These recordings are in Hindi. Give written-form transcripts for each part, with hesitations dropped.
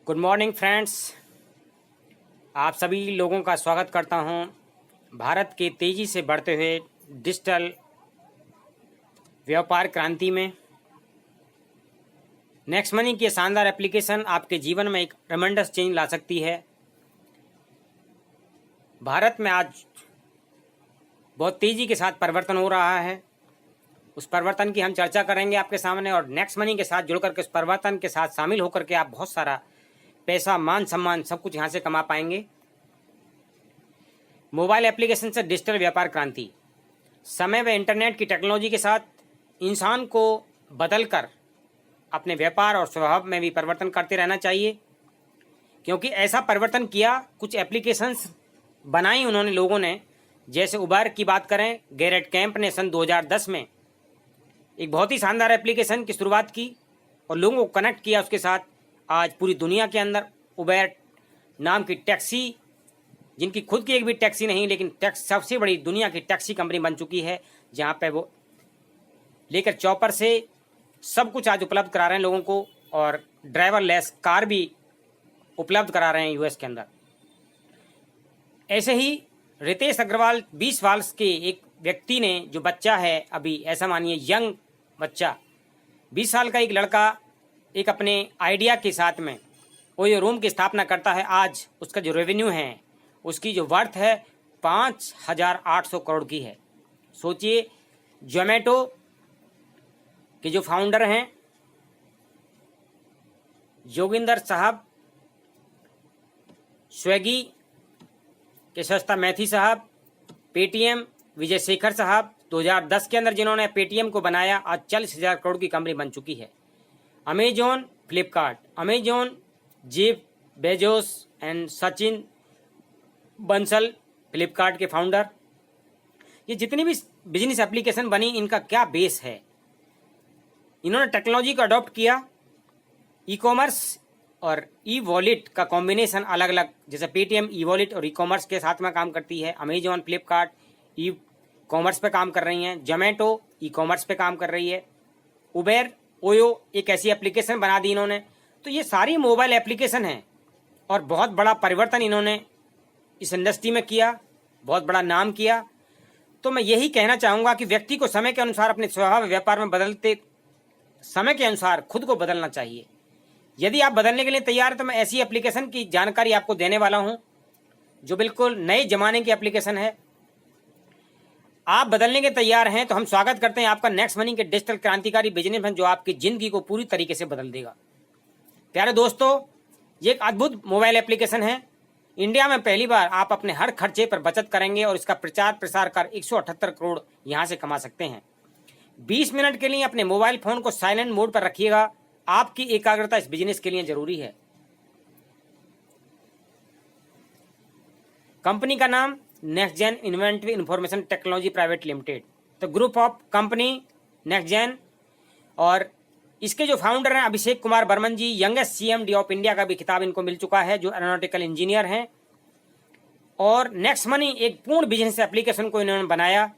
Good morning friends. आप सभी लोगों का स्वागत करता हूं भारत के तेज़ी से बढ़ते हुए डिजिटल व्यापार क्रांति में। नेक्स्ट मनी की शानदार एप्लीकेशन आपके जीवन में एक ट्रेमेंडस चेंज ला सकती है। भारत में आज बहुत तेज़ी के साथ परिवर्तन हो रहा है। उस परिवर्तन की हम चर्चा करेंगे आपके सामने, और नेक्स्ट मनी के साथ जुड़कर के उस परिवर्तन के साथ शामिल होकर के आप बहुत सारा पैसा, मान सम्मान सब कुछ यहाँ से कमा पाएंगे। मोबाइल एप्लीकेशन से डिजिटल व्यापार क्रांति। समय व इंटरनेट की टेक्नोलॉजी के साथ इंसान को बदलकर अपने व्यापार और स्वभाव में भी परिवर्तन करते रहना चाहिए, क्योंकि ऐसा परिवर्तन किया कुछ एप्लीकेशंस बनाई उन्होंने लोगों ने। जैसे उबर की बात करें, गैरेट कैंप ने सन 2010 में एक बहुत ही शानदार एप्लीकेशन की शुरुआत की और लोगों को कनेक्ट किया उसके साथ। आज पूरी दुनिया के अंदर उबर नाम की टैक्सी, जिनकी खुद की एक भी टैक्सी नहीं लेकिन सबसे बड़ी दुनिया की टैक्सी कंपनी बन चुकी है, जहां पे वो लेकर चॉपर से सब कुछ आज उपलब्ध करा रहे हैं लोगों को, और ड्राइवर लेस कार भी उपलब्ध करा रहे हैं यूएस के अंदर। ऐसे ही रितेश अग्रवाल 20 वर्ष के एक व्यक्ति ने, जो बच्चा है अभी, ऐसा मानिए यंग बच्चा, 20 साल का एक लड़का, एक अपने आइडिया के साथ में वो ये रूम की स्थापना करता है। आज उसका जो रेवेन्यू है, उसकी जो वर्थ है 5,800 करोड़ की है। सोचिए, जोमेटो के जो फाउंडर हैं जोगिंदर साहब, स्विगी के सस्ता मैथी साहब, पेटीएम विजय शेखर साहब, 2010 के अंदर जिन्होंने पेटीएम को बनाया, आज 40,000 करोड़ की कंपनी बन चुकी है। Amazon, Flipkart, Amazon, Jeff Bezos and Sachin Bansal, Flipkart के फाउंडर। ये जितनी भी बिजनेस एप्लीकेशन बनी, इनका क्या बेस है? इन्होंने टेक्नोलॉजी को अडॉप्ट किया। ई कॉमर्स और ई वॉलेट का कॉम्बिनेशन अलग अलग, जैसे पेटीएम ई वॉलेट और ई कॉमर्स के साथ में काम करती है। अमेजॉन, फ्लिपकार्ट ई कॉमर्स पे काम कर रही हैं। जोमेटो ई कॉमर्स पे काम कर रही है। उबेर, ओयो एक ऐसी एप्लीकेशन बना दी इन्होंने। तो ये सारी मोबाइल एप्लीकेशन हैं और बहुत बड़ा परिवर्तन इन्होंने इस इंडस्ट्री में किया, बहुत बड़ा नाम किया। तो मैं यही कहना चाहूँगा कि व्यक्ति को समय के अनुसार अपने स्वभाव व्यापार में बदलते समय के अनुसार खुद को बदलना चाहिए। यदि आप बदलने के लिए तैयार हैं तो मैं ऐसी एप्लीकेशन की जानकारी आपको देने वाला हूँ जो बिल्कुल नए जमाने की एप्लीकेशन है। आप बदलने के तैयार हैं तो हम स्वागत करते हैं आपका नेक्स्ट मनी के डिजिटल क्रांतिकारी बिजनेस में, जो आपकी जिंदगी को पूरी तरीके से बदल देगा। प्यारे दोस्तों, ये एक अद्भुत मोबाइल एप्लीकेशन है। इंडिया में पहली बार आप अपने हर खर्चे पर बचत करेंगे और इसका प्रचार प्रसार कर 178 करोड़ यहां से कमा सकते हैं। 20 मिनट के लिए अपने मोबाइल फोन को साइलेंट मोड पर रखिएगा। आपकी एकाग्रता इस बिजनेस के लिए जरूरी है। कंपनी का नाम next gen inventory information technology private limited, the group of company next gen. और इसके जो फाउंडर हैं Abhishek Kumar Barman ji, youngest CMD of India का भी खिताब इनको मिल चुका है, जो एरोनॉटिकल इंजीनियर हैं। और नेक्स्ट मनी एक पूर्ण बिजनेस एप्लीकेशन को इन्होंने बनाया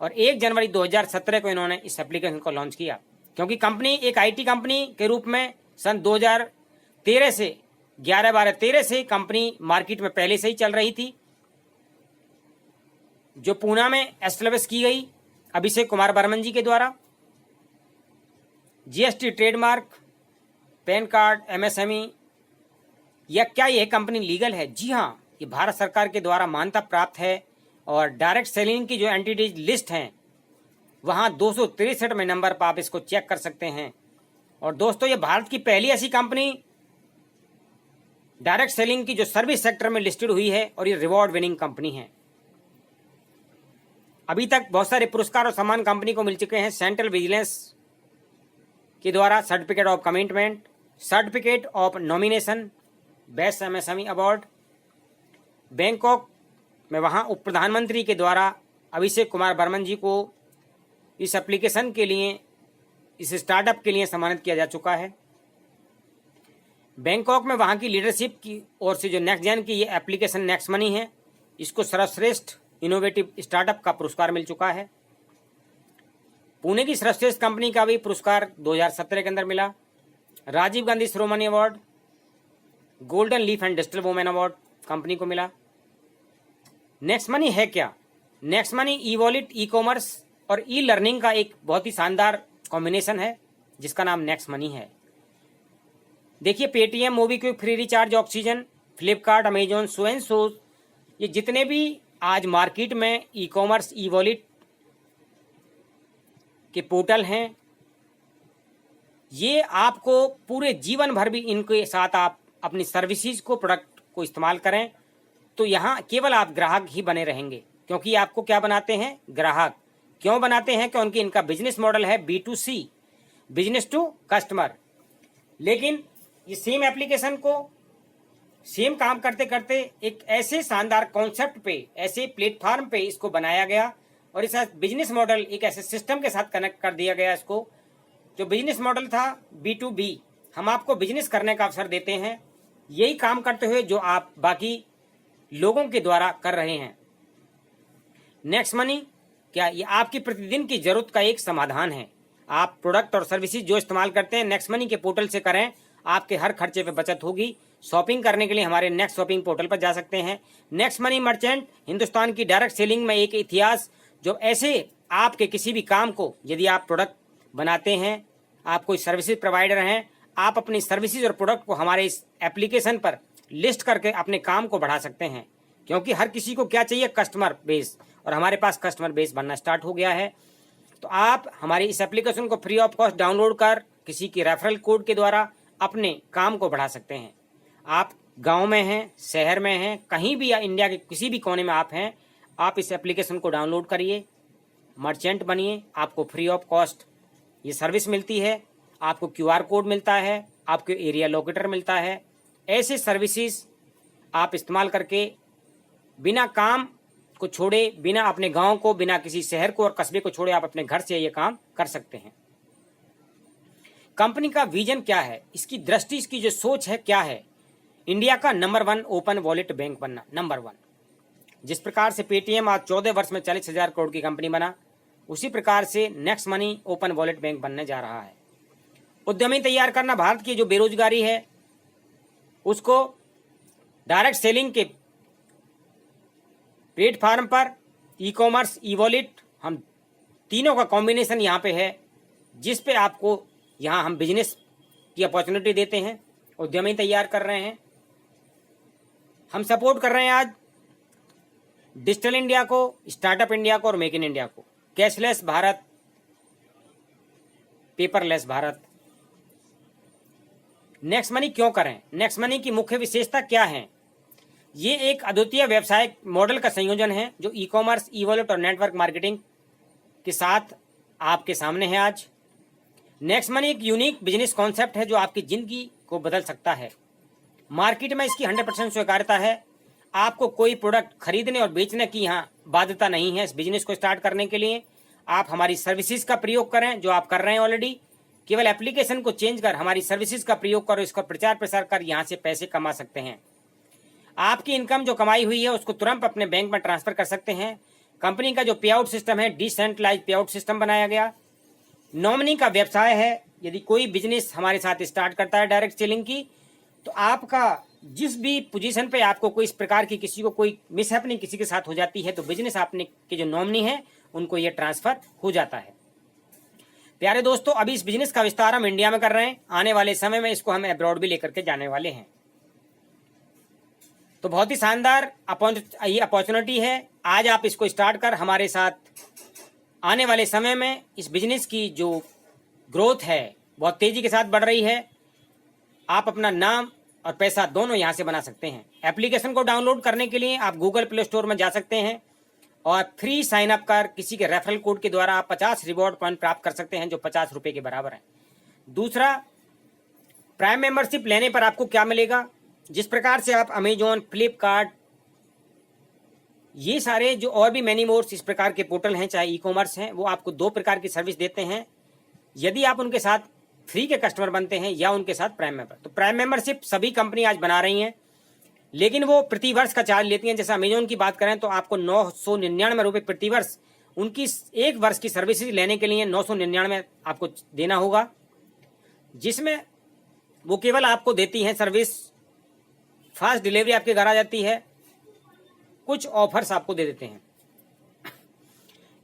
और 1 जनवरी 2017 को इन्होंने इस एप्लीकेशन को लॉन्च किया, क्योंकि कंपनी एक आईटी कंपनी के रूप में सन 2013 से 11-12-13 से कंपनी मार्केट में पहले से ही चल रही थी, जो पूना में एस्टेब्लिश की गई अभिषेक कुमार बर्मन जी के द्वारा। GST, trademark, pan card, MSME, या क्या यह कंपनी लीगल है? जी हाँ, ये भारत सरकार के द्वारा मान्यता प्राप्त है। और डायरेक्ट सेलिंग की जो एंटिटीज लिस्ट हैं, वहाँ 263 में नंबर पर आप इसको चेक कर सकते हैं। और दोस्तों, ये भारत की पहली ऐसी कंपनी डायरेक्ट सेलिंग की जो सर्विस सेक्टर में लिस्टेड हुई है, और ये रिवॉर्ड विनिंग कंपनी है। अभी तक बहुत सारे पुरस्कार और सम्मान कंपनी को मिल चुके हैं। सेंट्रल विजिलेंस के द्वारा certificate of commitment, certificate of nomination, best MSME award. Bangkok में वहाँ उप प्रधानमंत्री के द्वारा अभिषेक कुमार बर्मन जी को इस एप्लीकेशन के लिए, इस स्टार्टअप के लिए सम्मानित किया जा चुका है। बैंकॉक में वहाँ की लीडरशिप की ओर से जो नेक्स्ट जेन की ये एप्लीकेशन नेक्स्ट मनी है, इसको सर्वश्रेष्ठ इनोवेटिव स्टार्टअप का पुरस्कार मिल चुका है। पुणे की सर्वश्रेष्ठ कंपनी का भी पुरस्कार 2017 के अंदर मिला। Rajiv Gandhi Shiromani award, golden leaf and digital women award company को मिला। नेक्स्ट मनी है क्या? Next money e wallet, e commerce और ई लर्निंग का एक बहुत ही शानदार कॉम्बिनेशन है जिसका नाम नेक्स्ट मनी है। देखिए, Paytm, MobiKwik, free recharge, oxygen, Flipkart, Amazon, so and so, ये जितने भी आज मार्केट में ई कॉमर्स, ई वॉलेट के पोर्टल हैं, ये आपको पूरे जीवन भर भी इनके साथ आप अपनी सर्विसेज को, प्रोडक्ट को इस्तेमाल करें तो यहाँ केवल आप ग्राहक ही बने रहेंगे, क्योंकि आपको क्या बनाते हैं? ग्राहक। क्यों बनाते हैं? क्योंकि इनका बिजनेस मॉडल है B2C, बिजनेस टू कस्टमर। लेकिन ये सेम एप्लीकेशन को सेम काम करते करते एक ऐसे शानदार कॉन्सेप्ट पे, ऐसे प्लेटफॉर्म पे इसको बनाया गया और इस बिजनेस मॉडल एक ऐसे सिस्टम के साथ कनेक्ट कर दिया गया इसको। जो बिजनेस मॉडल था B2B, हम आपको बिजनेस करने का अवसर देते हैं, यही काम करते हुए जो आप बाकी लोगों के द्वारा कर रहे हैं। नेक्स्ट मनी क्या? ये आपकी प्रतिदिन की जरूरत का एक समाधान है। आप प्रोडक्ट और सर्विसेज जो इस्तेमाल करते हैं नेक्स्ट मनी के पोर्टल से करें, आपके हर खर्चे पे बचत होगी। शॉपिंग करने के लिए हमारे नेक्स्ट शॉपिंग पोर्टल पर जा सकते हैं। नेक्स्ट मनी मर्चेंट, हिंदुस्तान की डायरेक्ट सेलिंग में एक इतिहास, जो ऐसे आपके किसी भी काम को, यदि आप प्रोडक्ट बनाते हैं, आप कोई सर्विसेज प्रोवाइडर हैं, आप अपनी सर्विसेज और प्रोडक्ट को हमारे इस एप्लीकेशन पर लिस्ट करके अपने काम को बढ़ा सकते हैं। क्योंकि हर किसी को क्या चाहिए? कस्टमर बेस, और हमारे पास कस्टमर बेस बनना स्टार्ट हो गया है। तो आप हमारी इस एप्लीकेशन को फ्री ऑफ कॉस्ट डाउनलोड कर किसी की रेफरल कोड के द्वारा अपने काम को बढ़ा सकते हैं। आप गांव में हैं, शहर में हैं, कहीं भी या इंडिया के किसी भी कोने में आप हैं, आप इस एप्लीकेशन को डाउनलोड करिए, मर्चेंट बनिए, आपको फ्री ऑफ कॉस्ट ये सर्विस मिलती है, आपको QR कोड मिलता है, आपको एरिया लोकेटर मिलता है। ऐसे सर्विसेज आप इस्तेमाल करके बिना काम को छोड़े, बिना अपने गांव को, बिना किसी शहर को और कस्बे को छोड़े आप अपने घर से ये काम कर सकते हैं। कंपनी का विजन क्या है? इसकी दृष्टि, इसकी जो सोच है क्या है? इंडिया का नंबर 1 ओपन वॉलेट बैंक बनना, नंबर 1। जिस प्रकार से पेटीएम आज 14 वर्ष में 40,000 करोड़ की कंपनी बना, उसी प्रकार से next money open wallet bank बनने जा रहा है। उद्यमी तैयार करना, भारत की जो बेरोजगारी है उसको डायरेक्ट सेलिंग के प्लेटफॉर्म पर, ई कॉमर्स, ई वॉलेट, हम तीनों का कॉम्बिनेशन यहाँ पे है, जिस पे आपको यहाँ हम बिजनेस की अपॉर्चुनिटी देते हैं, उद्यमी तैयार कर रहे हैं। हम सपोर्ट कर रहे हैं आज डिजिटल इंडिया को, स्टार्टअप इंडिया को और मेक इन इंडिया को, cashless Bharat, paperless Bharat. Next money क्यों करें? नेक्स्ट मनी की मुख्य विशेषता क्या है? ये एक अद्वितीय व्यवसाय मॉडल का संयोजन है जो ई कॉमर्स, ई वॉलेट और नेटवर्क मार्केटिंग के साथ आपके सामने है आज। नेक्स्ट मनी एक यूनिक बिजनेस कॉन्सेप्ट है जो आपकी जिंदगी को बदल सकता है। मार्केट में इसकी 100% स्वीकार्यता है। आपको कोई प्रोडक्ट खरीदने और बेचने की यहाँ बाध्यता नहीं है। इस बिजनेस को स्टार्ट करने के लिए आप हमारी सर्विसेज का प्रयोग करें, जो आप कर रहे हैं ऑलरेडी। केवल एप्लीकेशन को चेंज कर हमारी सर्विसेज का प्रयोग कर, इसका प्रचार प्रसार कर यहाँ से पैसे कमा सकते हैं। आपकी इनकम जो कमाई हुई है उसको तुरंत अपने बैंक में ट्रांसफर कर सकते हैं। कंपनी का जो पे आउट सिस्टम है, डिसेंट्रलाइज पे आउट सिस्टम बनाया गया। नॉमिनी का व्यवसाय है। यदि कोई बिजनेस हमारे साथ स्टार्ट करता है डायरेक्ट सेलिंग की, तो आपका जिस भी पोजीशन पे आपको कोई इस प्रकार की किसी को कोई मिसहैपनिंग किसी के साथ हो जाती है, तो बिजनेस आपने के जो नॉमिनी है उनको ये ट्रांसफर हो जाता है। प्यारे दोस्तों, अभी इस बिजनेस का विस्तार हम इंडिया में कर रहे हैं। आने वाले समय में इसको हम अब्रॉड भी लेकर के जाने वाले हैं। तो बहुत ही शानदार ये अपॉर्चुनिटी है। आज आप इसको स्टार्ट कर हमारे साथ आने वाले समय में इस बिजनेस की जो ग्रोथ है बहुत तेजी के साथ बढ़ रही है। आप अपना नाम और पैसा दोनों यहाँ से बना सकते हैं। एप्लीकेशन को डाउनलोड करने के लिए आप गूगल प्ले स्टोर में जा सकते हैं और फ्री साइन अप कर किसी के रेफरल कोड के द्वारा आप 50 रिवॉर्ड पॉइंट प्राप्त कर सकते हैं, जो 50 रुपये के बराबर है। दूसरा, प्राइम मेंबरशिप लेने पर आपको क्या मिलेगा? जिस प्रकार से आप अमेजोन, फ्लिपकार्ट, ये सारे जो और भी मैनी मोर्स इस प्रकार के पोर्टल हैं, चाहे ई कॉमर्स हैं, वो आपको 2 प्रकार की सर्विस देते हैं यदि आप उनके साथ फ्री के कस्टमर बनते हैं या उनके साथ प्राइम मेंबर। तो प्राइम मेंबरशिप सभी कंपनी आज बना रही हैं, लेकिन वो प्रति वर्ष का चार्ज लेती हैं। जैसे अमेजोन की बात करें तो आपको 999 रुपये प्रति वर्ष उनकी 1 वर्ष की सर्विसेज लेने के लिए 999 आपको देना होगा, जिसमें वो केवल आपको देती हैं सर्विस फास्ट डिलीवरी आपके घर आ जाती है, कुछ ऑफर्स आपको दे देते हैं।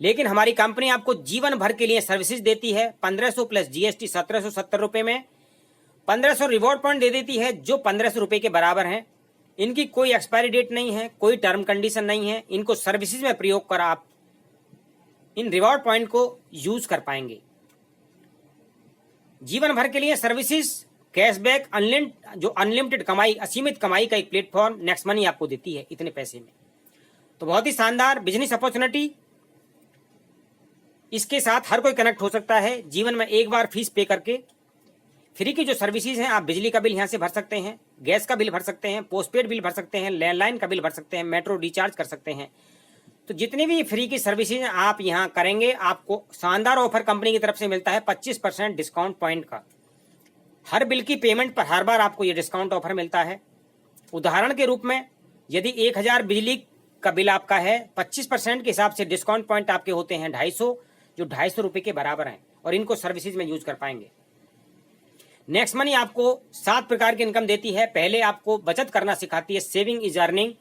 लेकिन हमारी कंपनी आपको जीवन भर के लिए सर्विसेज देती है। 1500 प्लस जीएसटी 1770 रुपये में 1500 रिवॉर्ड पॉइंट दे देती है, जो 1500 रुपये के बराबर हैं। इनकी कोई एक्सपायरी डेट नहीं है, कोई टर्म कंडीशन नहीं है। इनको सर्विसेज में प्रयोग कर आप इन रिवॉर्ड पॉइंट को यूज कर पाएंगे। जीवन भर के लिए सर्विसेज, कैशबैक, अनलिमिटेड कमाई, असीमित कमाई का एक प्लेटफॉर्म नेक्स्ट मनी आपको देती है इतने पैसे में। तो बहुत ही शानदार बिजनेस अपॉर्चुनिटी। इसके साथ हर कोई कनेक्ट हो सकता है। जीवन में एक बार फीस पे करके फ्री की जो सर्विसेज हैं, आप बिजली का बिल यहाँ से भर सकते हैं, गैस का बिल भर सकते हैं, पोस्टपेड बिल भर सकते हैं, लैंडलाइन का बिल भर सकते हैं, मेट्रो रिचार्ज कर सकते हैं। तो जितनी भी फ्री की सर्विसेज आप यहाँ करेंगे, आपको शानदार ऑफर कंपनी की तरफ से मिलता है 25% डिस्काउंट पॉइंट का। हर बिल की पेमेंट पर हर बार आपको ये डिस्काउंट ऑफर मिलता है। उदाहरण के रूप में यदि 1000 बिजली का बिल आपका है, 25% के हिसाब से डिस्काउंट पॉइंट आपके होते हैं 250, जो 250 रुपये के बराबर हैं, और इनको सर्विसेज में यूज कर पाएंगे। नेक्स्ट मनी आपको 7 प्रकार की इनकम देती है। पहले आपको बचत करना सिखाती है, saving is earning,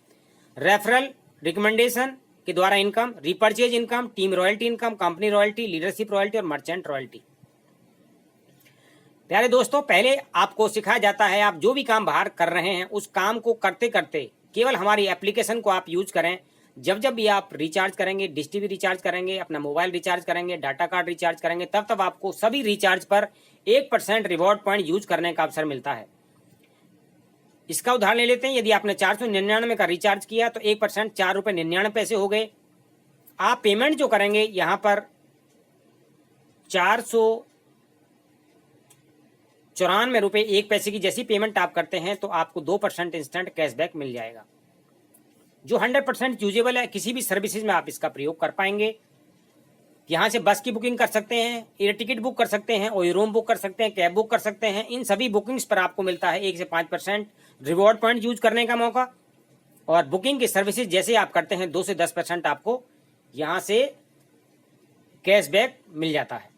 referral, recommendation के द्वारा income, repurchase income, team royalty income, company royalty, leadership royalty और मर्चेंट रॉयल्टी। प्यारे दोस्तों, पहले आपको सिखाया जाता है, आप जो भी काम बाहर कर रहे हैं उस काम को करते करते केवल हमारी एप्लीकेशन को आप यूज करें। जब जब भी आप रिचार्ज करेंगे, डिश टीवी रिचार्ज करेंगे, अपना मोबाइल रिचार्ज करेंगे, डाटा कार्ड रिचार्ज करेंगे, तब तब आपको सभी रिचार्ज पर 1% रिवॉर्ड पॉइंट यूज करने का अवसर मिलता है। इसका उदाहरण ले लेते हैं। यदि आपने 499 का रिचार्ज किया तो 1% 4.99 हो गए। आप पेमेंट जो करेंगे यहाँ पर 494 रुपये 1 पैसे की जैसी पेमेंट आप करते हैं तो आपको 2% इंस्टेंट कैशबैक मिल जाएगा, जो 100% यूजेबल है। किसी भी सर्विसेज में आप इसका प्रयोग कर पाएंगे। यहाँ से बस की बुकिंग कर सकते हैं, एयर टिकट बुक कर सकते हैं, और रूम बुक कर सकते हैं, कैब बुक कर सकते हैं। इन सभी बुकिंग्स पर आपको मिलता है 1 से 5% रिवॉर्ड पॉइंट यूज करने का मौका। और बुकिंग की सर्विसेज जैसे आप करते हैं 2 से 10% आपको यहाँ से कैशबैक मिल जाता है।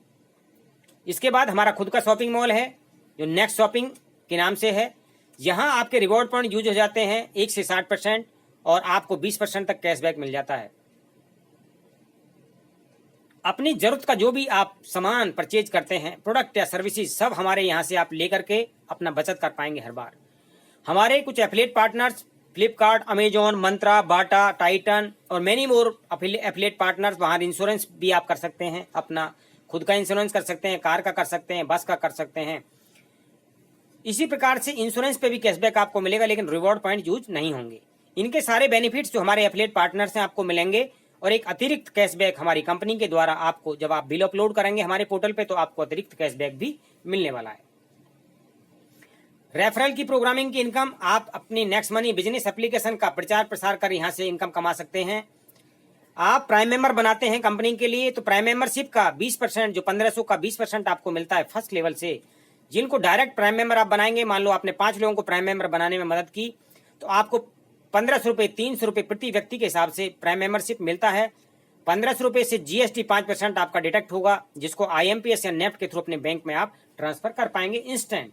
इसके बाद हमारा खुद का शॉपिंग मॉल है, जो नेक्स्ट शॉपिंग के नाम से है। यहाँ आपके रिवॉर्ड पॉइंट यूज हो जाते हैं 1 से 60%, और आपको 20% तक कैशबैक मिल जाता है। अपनी जरूरत का जो भी आप सामान परचेज करते हैं, प्रोडक्ट या सर्विसेज, सब हमारे यहाँ से आप लेकर के अपना बचत कर पाएंगे हर बार। हमारे कुछ एफिलिएट पार्टनर्स, फ्लिपकार्ट, अमेजॉन, मंत्रा, बाटा, टाइटन और मैनी मोर एफिलिएट पार्टनर्स, वहाँ इंश्योरेंस भी आप कर सकते हैं, अपना खुद का इंश्योरेंस कर सकते हैं, कार का कर सकते हैं, बस का कर सकते हैं। इसी प्रकार से इंश्योरेंस पे भी कैशबैक आपको मिलेगा, लेकिन रिवॉर्ड पॉइंट यूज नहीं होंगे। इनके सारे बेनिफिट्स जो हमारे एफिलिएट पार्टनर्स हैं आपको मिलेंगे, और एक अतिरिक्त कैशबैक हमारी कंपनी के द्वारा आपको, जब आप बिल अपलोड करेंगे हमारे पोर्टल पे, तो आपको अतिरिक्त कैशबैक भी मिलने वाला है। रेफरल की प्रोग्रामिंग की इनकम, आप अपनी नेक्स्ट मनी बिजनेस एप्लीकेशन का प्रचार प्रसार कर यहाँ से इनकम कमा सकते हैं। आप प्राइम मेंबर बनाते हैं कंपनी के लिए, तो प्राइम मेंबरशिप का 20%, जो 1500 का 20% आपको मिलता है फर्स्ट लेवल से। जिनको डायरेक्ट प्राइम मेंबर आप बनाएंगे, मान लो आपने 5 लोगों को प्राइम मेंबर बनाने में मदद की, तो आपको 1500 रुपये, 300 रुपये प्रति व्यक्ति के हिसाब से प्राइम मेंबरशिप मिलता है। 1500 रुपये से जीएसटी 5% आपका डिडक्ट होगा, जिसको IMPS या नेफ्ट के थ्रू अपने बैंक में आप ट्रांसफर कर पाएंगे इंस्टेंट।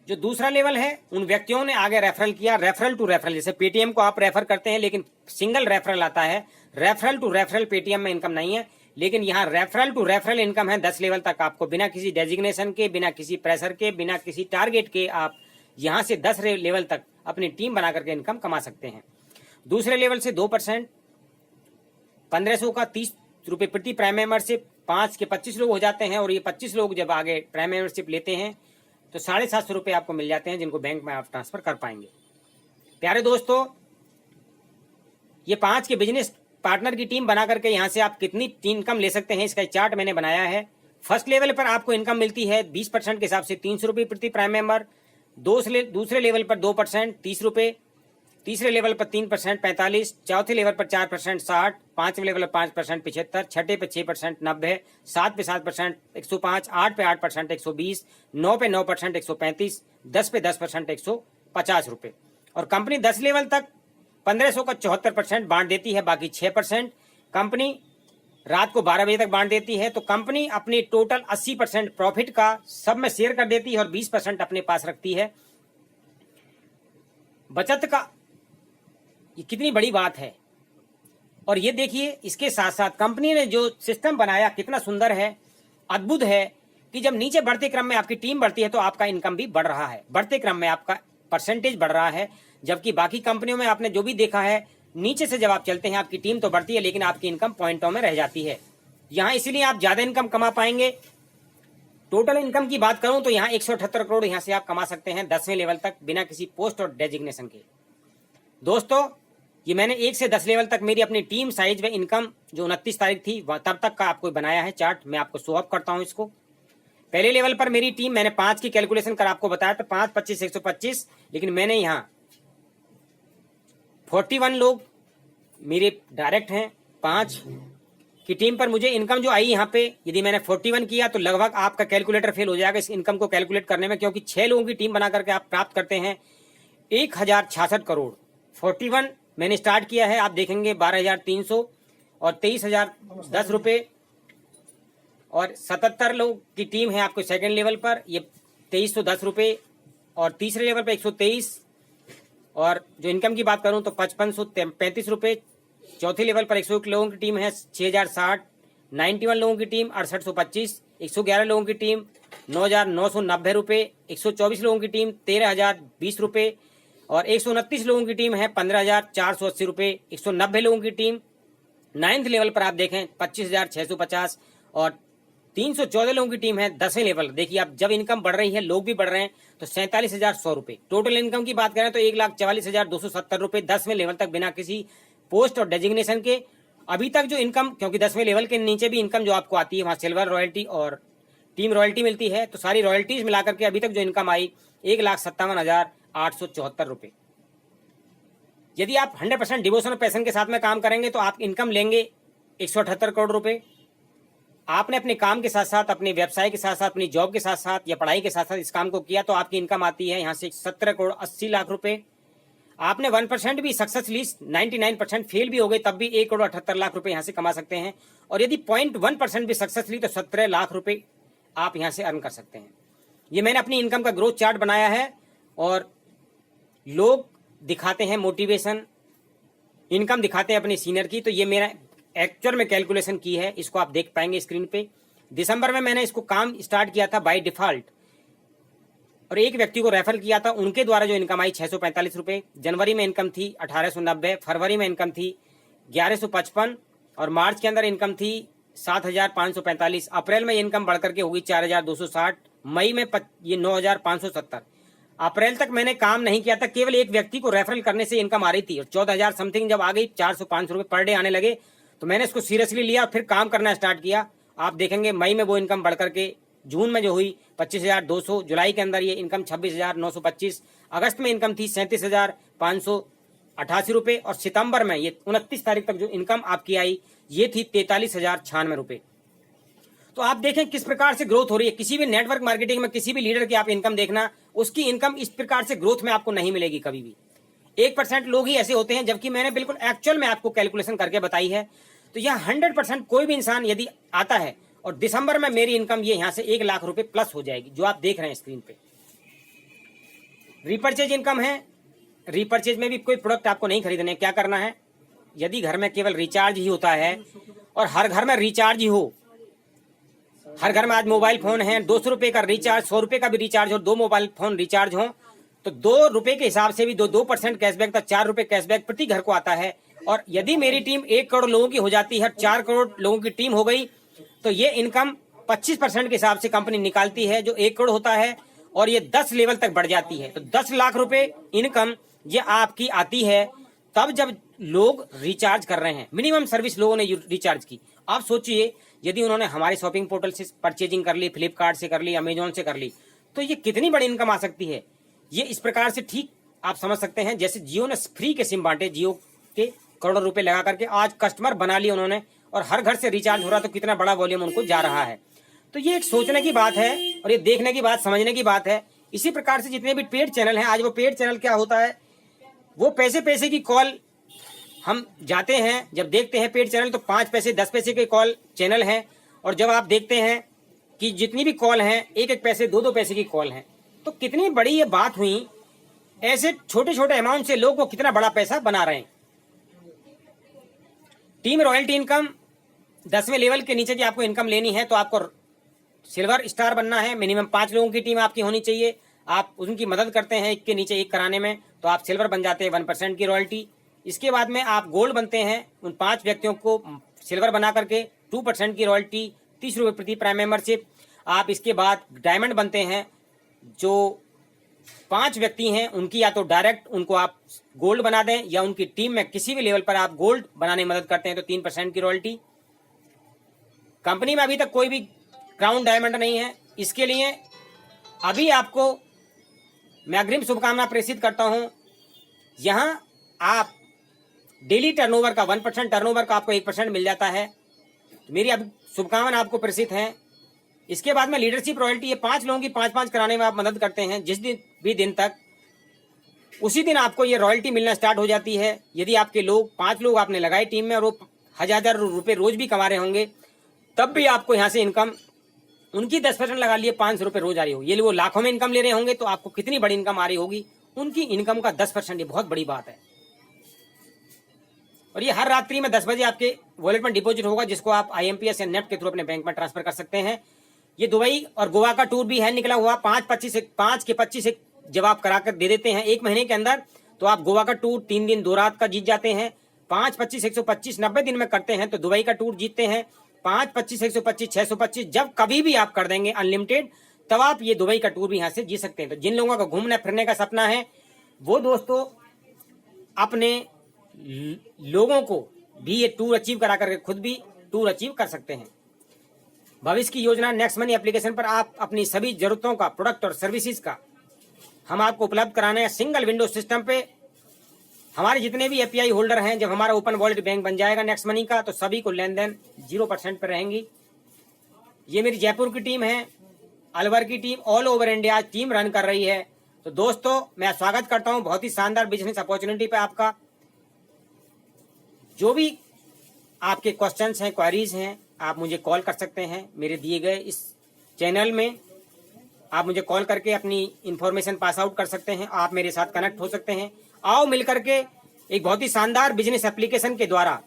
जो दूसरा लेवल है, उन व्यक्तियों ने आगे रेफरल किया, रेफरल टू रेफरल। जैसे पेटीएम को आप रेफर करते हैं, लेकिन सिंगल रेफरल आता है, रेफरल टू रेफरल पेटीएम में इनकम नहीं है, लेकिन यहाँ रेफरल टू रेफरल इनकम है 10 लेवल तक। आपको बिना किसी डेजिग्नेशन के, बिना किसी प्रेशर के, बिना किसी टारगेट के, आप यहाँ से 10 लेवल तक अपनी टीम बना करके इनकम कमा सकते हैं। दूसरे लेवल से 2%, 1500 का 30 रुपये प्रति प्राइम मेंबरशिप, 5 के 25 लोग हो जाते हैं, और ये 25 लोग जब आगे प्राइम मेंबरशिप लेते हैं तो 750 रुपये आपको मिल जाते हैं, जिनको बैंक में आप ट्रांसफर कर पाएंगे। प्यारे दोस्तों, ये 5 के बिजनेस पार्टनर की टीम बना करके यहाँ से आप कितनी इनकम ले सकते हैं, इसका चार्ट मैंने बनाया है। फर्स्ट लेवल पर आपको इनकम मिलती है 20% के हिसाब से 300 रुपये प्रति प्राइम मेंबर। दूसरे लेवल पर 2% 30 रुपये, तीसरे लेवल पर 3% 45, चौथे लेवल पर 4% 60, पांचवें लेवल पर 5% 75, छठे पे 6% 90, 7 पे 7% 105, 8 पे 8% 120, 9 पे 9% 135, 10 पे 10% 150 रुपये। और कंपनी 10 लेवल तक 1500 का 74% बांट देती है, बाकी 6% कंपनी रात को 12 बजे तक बांट देती है, तो कंपनी अपनी टोटल 80% प्रॉफिट का सब में शेयर कर देती है और 20% अपने पास रखती है। बचत का ये कितनी बड़ी बात है। और ये देखिए, इसके साथ साथ कंपनी ने जो सिस्टम बनाया कितना सुंदर है, अद्भुत है, कि जब नीचे बढ़ते क्रम में आपकी टीम बढ़ती है तो आपका इनकम भी बढ़ रहा है, बढ़ते क्रम में आपका परसेंटेज बढ़ रहा है। जबकि बाकी कंपनियों में आपने जो भी देखा है, नीचे से जब आप चलते हैं आपकी टीम तो बढ़ती है लेकिन आपकी इनकम पॉइंटों में रह जाती है। यहाँ इसीलिए आप ज्यादा इनकम कमा पाएंगे। टोटल इनकम की बात करूं तो यहाँ 178 करोड़ यहाँ से आप कमा सकते हैं 10वें लेवल तक बिना किसी पोस्ट और डेजिग्नेशन के। दोस्तों, ये मैंने 1 से 10 लेवल तक मेरी अपनी टीम साइज व इनकम जो 29 तारीख थी तब तक का आपको बनाया है चार्ट। मैं आपको शो अप करता हूं इसको। पहले लेवल पर मेरी टीम, मैंने 5 की कैलकुलेशन कर आपको बताया था, 5, 25, 125, लेकिन मैंने यहाँ 41 लोग मेरे डायरेक्ट हैं। 5 की टीम पर मुझे इनकम जो आई यहाँ पे, यदि मैंने 41 किया तो लगभग आपका कैलकुलेटर फेल हो जाएगा इस इनकम को कैलकुलेट करने में, क्योंकि 6 लोगों की टीम बना करके आप प्राप्त करते हैं 1066 करोड़। 41 मैंने स्टार्ट किया है, आप देखेंगे 12,300 और 23,010 रुपये। और 77 लोग की टीम है आपको सेकंड लेवल पर, ये 2310 रुपये। और तीसरे लेवल पर 123। और जो इनकम की बात करूं तो 5535 रुपये। चौथे लेवल पर 101 लोगों की टीम है 6060। 91 लोगों की टीम 6825। 111 लोगों की टीम 9990 रुपये। 124 लोगों की टीम 13,020 रुपये। और 129 लोगों की टीम है 15,480 रुपये। 190 लोगों की टीम 9th लेवल पर आप देखें 25,650। और 314 लोगों की टीम है 10वें लेवल। देखिए, आप जब इनकम बढ़ रही है, लोग भी बढ़ रहे हैं, तो 47,100 रुपये। टोटल इनकम की बात करें तो 1,44,270 रुपये 10वें लेवल तक बिना किसी पोस्ट और डेजिग्नेशन के। अभी तक जो इनकम, क्योंकि 10वें लेवल के नीचे भी इनकम जो आपको आती है, वहां सिल्वर रॉयल्टी और टीम रॉयल्टी मिलती है, तो सारी रॉयल्टीज मिलाकर के अभी तक जो इनकम आई 1,57,874 रुपये। यदि आप 100% डिवोशन और पैशन के साथ में काम करेंगे तो आप इनकम लेंगे 178 करोड़ रुपए। आपने अपने काम के साथ साथ, अपने व्यवसाय के साथ साथ, अपनी जॉब के साथ साथ या पढ़ाई के साथ साथ इस काम को किया तो आपकी इनकम आती है यहाँ से 17 करोड़ 80 लाख रुपए। आपने 1% भी सक्सेसफुली, 99% फेल भी हो गए तब भी 1 करोड़ 78 लाख रुपए यहाँ से कमा सकते हैं। और यदि 0.1% भी सक्सेसफुली तो 17 लाख रुपए आप यहाँ से अर्न कर सकते हैं। ये मैंने अपनी इनकम का ग्रोथ चार्ट बनाया है और लोग दिखाते हैं मोटिवेशन, इनकम दिखाते हैं अपने सीनियर की, तो ये मेरा एक्चुअल में कैलकुलेशन की है, इसको आप देख पाएंगे स्क्रीन पे। दिसंबर में मैंने इसको काम स्टार्ट किया था बाय डिफॉल्ट और एक व्यक्ति को रेफर किया था, उनके द्वारा जो इनकम आई 645 रुपये। जनवरी में इनकम थी 1890, फरवरी में इनकम थी 1155 और मार्च के अंदर इनकम थी 7,545। अप्रैल में इनकम बढ़कर के होगी 4,260, मई में ये 9,570। अप्रैल तक मैंने काम नहीं किया था, केवल एक व्यक्ति को रेफरल करने से इनकम आ रही थी और 14,000 समथिंग जब आ गई, 405 रुपये पर डे आने लगे तो मैंने इसको सीरियसली लिया, फिर काम करना स्टार्ट किया। आप देखेंगे मई में वो इनकम बढ़ करके जून में जो हुई 25,200, जुलाई के अंदर ये इनकम 26,925, अगस्त में इनकम थी 37,588 रुपये और सितंबर में ये 29 तारीख तक जो इनकम आपकी आई ये थी 43,096 रुपये। तो आप देखें किस प्रकार से ग्रोथ हो रही है। किसी भी नेटवर्क मार्केटिंग में किसी भी लीडर की आप इनकम देखना, उसकी इनकम इस प्रकार से ग्रोथ में आपको नहीं मिलेगी कभी भी। 1% लोग ही ऐसे होते हैं, जबकि मैंने बिल्कुल एक्चुअल में आपको कैलकुलेशन करके बताई है। तो यह 100% कोई भी इंसान यदि आता है और दिसंबर में मेरी इनकम ये यहां से 1 लाख रुपए प्लस हो जाएगी, जो आप देख रहे हैं स्क्रीन पे। रीपर्चेज इनकम है, रीपर्चेज में भी कोई प्रोडक्ट आपको नहीं खरीदने, क्या करना है, यदि घर में केवल रिचार्ज ही होता है और हर घर में रिचार्ज ही हो, हर घर में आज मोबाइल फोन है, 200 रुपए का रिचार्ज, 100 रुपए का भी रिचार्ज हो, 2 मोबाइल फोन रिचार्ज हो तो 2 रुपए के हिसाब से भी 2% कैशबैक तक 4 रुपए कैशबैक प्रति घर को आता है। और यदि मेरी टीम 1 करोड़ लोगों की हो जाती है, 4 करोड़ लोगों की टीम हो गई तो ये इनकम 25% के हिसाब से कंपनी निकालती है, जो 1 करोड़ होता है और ये 10 लेवल तक बढ़ जाती है। तो 10 लाख रुपए इनकम ये आपकी आती है तब जब लोग रिचार्ज कर रहे हैं। मिनिमम सर्विस लोगों ने रिचार्ज की। आप सोचिए यदि उन्होंने हमारे शॉपिंग पोर्टल से परचेजिंग कर ली, फ्लिपकार्ट से कर ली, अमेजोन से कर ली, तो ये कितनी बड़ी इनकम आ सकती है। ये इस प्रकार से ठीक आप समझ सकते हैं, जैसे जियो ने फ्री के सिम बांटे, जियो के करोड़ों रुपए लगा करके आज कस्टमर बना लिए उन्होंने और हर घर से रिचार्ज हो रहा, तो कितना बड़ा वॉल्यूम उनको जा रहा है। तो ये एक सोचने की बात है और ये देखने की बात, समझने की बात है। इसी प्रकार से जितने भी पेड चैनल हैं, आज वो पेड चैनल क्या होता है, वो पैसे की कॉल हम जाते हैं, जब देखते हैं पेड चैनल तो 5 पैसे 10 पैसे के कॉल चैनल हैं, और जब आप देखते हैं कि जितनी भी कॉल हैं 1-1 पैसे 2-2 पैसे की कॉल हैं, तो कितनी बड़ी ये बात हुई। ऐसे छोटे छोटे अमाउंट से लोग को कितना बड़ा पैसा बना रहे हैं। टीम रॉयल्टी इनकम 10वें लेवल के नीचे की आपको इनकम लेनी है तो आपको सिल्वर स्टार बनना है। मिनिमम 5 लोगों की टीम आपकी होनी चाहिए। आप उनकी मदद करते हैं एक के नीचे एक कराने में, तो आप सिल्वर बन जाते हैं 1% की रॉयल्टी। इसके बाद में आप गोल्ड बनते हैं, उन 5 व्यक्तियों को सिल्वर बना करके 2% की रॉयल्टी, 30 रुपये प्रति प्राइम मेंबरशिप। आप इसके बाद डायमंड बनते हैं, जो 5 व्यक्ति हैं उनकी या तो डायरेक्ट उनको आप गोल्ड बना दें, या उनकी टीम में किसी भी लेवल पर आप गोल्ड बनाने में मदद करते हैं तो 3% की रॉयल्टी। कंपनी में अभी तक कोई भी क्राउन डायमंड नहीं है, इसके लिए अभी आपको मैं अग्रिम शुभकामना प्रेषित करता हूं। यहां आप डेली टर्नओवर का 1% टर्नओवर का आपको 1% मिल जाता है। तो मेरी अब शुभकामना आपको प्रेषित है। इसके बाद में लीडरशिप रॉयल्टी, ये 5 लोगों की 5-5 कराने में आप मदद करते हैं जिस दिन तक, उसी दिन आपको ये रॉयल्टी मिलना स्टार्ट हो जाती है। यदि आपके लोग 5 लोग आपने लगाए टीम में और वो 1000 रुपये रोज भी कमा रहे होंगे, तब भी आपको यहाँ से इनकम उनकी 10% लगा लिए 500 रुपये रोज आ रही हो। ये वो लाखों में इनकम ले रहे होंगे तो आपको कितनी बड़ी इनकम आ रही होगी, उनकी इनकम का 10%, ये बहुत बड़ी बात है। और ये हर रात्रि में 10 बजे आपके वॉलेट में डिपॉजिट होगा, जिसको आप IMPS या नेफ्ट के थ्रू अपने बैंक में ट्रांसफर कर सकते हैं। ये दुबई और गोवा का टूर भी है निकला हुआ। 5 के 25 जब आप करा कर दे देते हैं 1 महीने के अंदर, तो आप गोवा का टूर 3 दिन 2 रात का जीत जाते हैं। 5, 25, 125 90 दिन में करते हैं तो दुबई का टूर जीतते हैं। 5, 25, 125, 625 जब कभी भी आप कर देंगे अनलिमिटेड, तब आप ये दुबई का टूर भी यहाँ से जीत सकते हैं। तो जिन लोगों का घूमने फिरने का सपना है, वो दोस्तों अपने लोगों को भी ये टूर अचीव करा करके खुद भी टूर अचीव कर सकते हैं। भविष्य की योजना नेक्स्ट मनी एप्लीकेशन पर आप अपनी सभी जरूरतों का प्रोडक्ट और सर्विसेज का हम आपको उपलब्ध कराने हैं सिंगल विंडो सिस्टम पे। हमारे जितने भी API होल्डर हैं, जब हमारा ओपन वॉलेट बैंक बन जाएगा नेक्स्ट मनी का, तो सभी को लेन देन 0% पर रहेंगी। ये मेरी जयपुर की टीम है, अलवर की team, all over India team run कर रही है। तो दोस्तों मैं स्वागत करता हूं बहुत ही शानदार बिजनेस अपॉर्चुनिटी पे आपका। जो भी आपके क्वेश्चंस हैं, क्वेरीज हैं, आप मुझे कॉल कर सकते हैं। मेरे दिए गए इस चैनल में आप मुझे कॉल करके अपनी इंफॉर्मेशन पास आउट कर सकते हैं। आप मेरे साथ कनेक्ट हो सकते हैं। आओ मिलकर के एक बहुत ही शानदार बिजनेस एप्लीकेशन के द्वारा,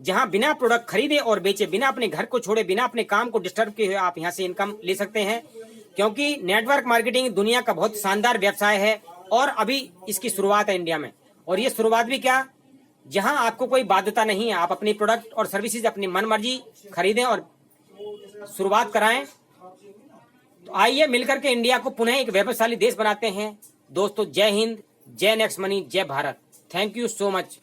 जहां बिना प्रोडक्ट खरीदे और बेचे, बिना अपने घर को छोड़े, बिना अपने काम को डिस्टर्ब किए हुए आप यहां से इनकम ले सकते हैं। क्योंकि नेटवर्क मार्केटिंग दुनिया का बहुत शानदार व्यवसाय है और अभी इसकी शुरुआत है इंडिया में। और ये शुरुआत भी क्या, जहां आपको कोई बाध्यता नहीं है, आप अपनी प्रोडक्ट और सर्विसेज अपनी मन मर्जी खरीदें और शुरुआत कराएं। तो आइए मिलकर के इंडिया को पुनः एक वैभवशाली देश बनाते हैं। दोस्तों जय हिंद, जय नेक्स्ट मनी, जय Bharat. Thank you so much.